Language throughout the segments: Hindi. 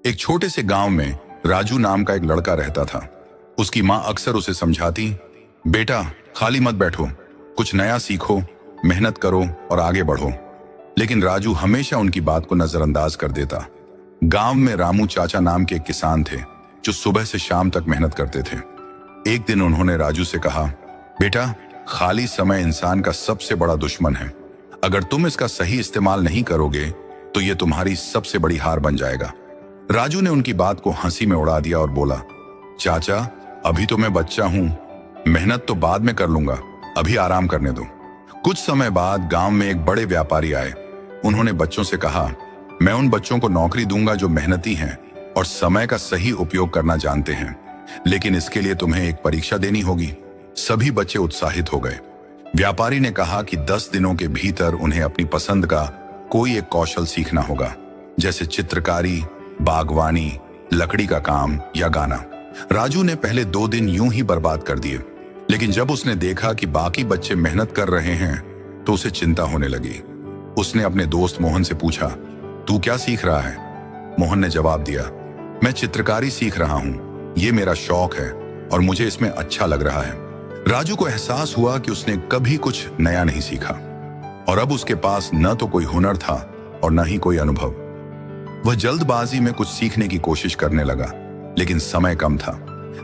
एक छोटे से गांव में राजू नाम का एक लड़का रहता था। उसकी माँ अक्सर उसे समझाती, बेटा खाली मत बैठो, कुछ नया सीखो, मेहनत करो और आगे बढ़ो। लेकिन राजू हमेशा उनकी बात को नजरअंदाज कर देता। गांव में रामू चाचा नाम के एक किसान थे जो सुबह से शाम तक मेहनत करते थे। एक दिन उन्होंने राजू से कहा, बेटा खाली समय इंसान का सबसे बड़ा दुश्मन है। अगर तुम इसका सही इस्तेमाल नहीं करोगे तो ये तुम्हारी सबसे बड़ी हार बन जाएगा। राजू ने उनकी बात को हंसी में उड़ा दिया और बोला, चाचा अभी तो मैं बच्चा हूं, मेहनत तो बाद में कर लूंगा, अभी आराम करने दो। कुछ समय बाद गांव में एक बड़े व्यापारी आए। उन्होंने बच्चों से कहा, मैं उन बच्चों को नौकरी दूंगा जो मेहनती हैं और समय का सही उपयोग करना जानते हैं, लेकिन इसके लिए तुम्हें एक परीक्षा देनी होगी। सभी बच्चे उत्साहित हो गए। व्यापारी ने कहा कि 10 दिनों के भीतर उन्हें अपनी पसंद का कोई एक कौशल सीखना होगा, जैसे चित्रकारी, बागवानी, लकड़ी का काम या गाना। राजू ने पहले 2 दिन यूं ही बर्बाद कर दिए, लेकिन जब उसने देखा कि बाकी बच्चे मेहनत कर रहे हैं तो उसे चिंता होने लगी। उसने अपने दोस्त मोहन से पूछा, तू क्या सीख रहा है? मोहन ने जवाब दिया, मैं चित्रकारी सीख रहा हूं, ये मेरा शौक है और मुझे इसमें अच्छा लग रहा है। राजू को एहसास हुआ कि उसने कभी कुछ नया नहीं सीखा और अब उसके पास न तो कोई हुनर था और न ही कोई अनुभव। वह जल्दबाजी में कुछ सीखने की कोशिश करने लगा, लेकिन समय कम था।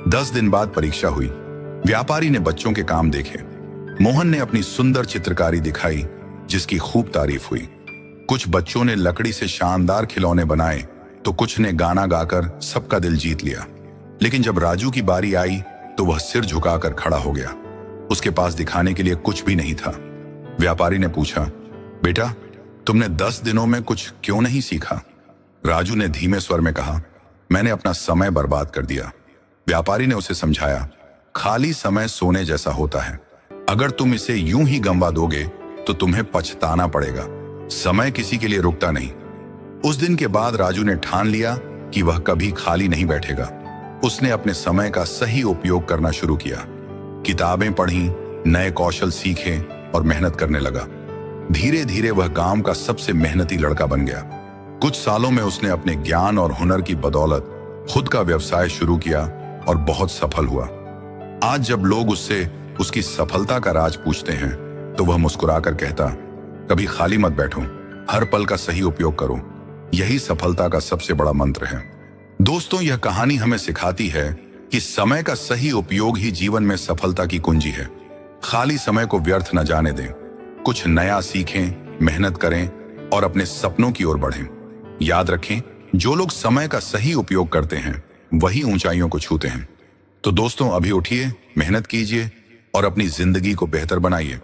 10 दिन बाद परीक्षा हुई। व्यापारी ने बच्चों के काम देखे। मोहन ने अपनी सुंदर चित्रकारी दिखाई जिसकी खूब तारीफ हुई। कुछ बच्चों ने लकड़ी से शानदार खिलौने बनाए तो कुछ ने गाना गाकर सबका दिल जीत लिया। लेकिन जब राजू की बारी आई तो वह सिर झुकाकर खड़ा हो गया। उसके पास दिखाने के लिए कुछ भी नहीं था। व्यापारी ने पूछा, बेटा तुमने 10 दिनों में कुछ क्यों नहीं सीखा? राजू ने धीमे स्वर में कहा, मैंने अपना समय बर्बाद कर दिया। व्यापारी ने उसे समझाया, खाली समय सोने जैसा होता है, अगर तुम इसे यूं ही गंवा दोगे तो तुम्हें पछताना पड़ेगा। समय किसी के लिए रुकता नहीं। उस दिन के बाद राजू ने ठान लिया कि वह कभी खाली नहीं बैठेगा। उसने अपने समय का सही उपयोग करना शुरू किया, किताबें पढ़ी, नए कौशल सीखे और मेहनत करने लगा। धीरे धीरे वह गांव का सबसे मेहनती लड़का बन गया। कुछ सालों में उसने अपने ज्ञान और हुनर की बदौलत खुद का व्यवसाय शुरू किया और बहुत सफल हुआ। आज जब लोग उससे उसकी सफलता का राज पूछते हैं तो वह मुस्कुराकर कहता, कभी खाली मत बैठो, हर पल का सही उपयोग करो, यही सफलता का सबसे बड़ा मंत्र है। दोस्तों, यह कहानी हमें सिखाती है कि समय का सही उपयोग ही जीवन में सफलता की कुंजी है। खाली समय को व्यर्थ न जाने दें, कुछ नया सीखें, मेहनत करें और अपने सपनों की ओर बढ़ें। याद रखें, जो लोग समय का सही उपयोग करते हैं वही ऊंचाइयों को छूते हैं। तो दोस्तों, अभी उठिए, मेहनत कीजिए और अपनी जिंदगी को बेहतर बनाइए।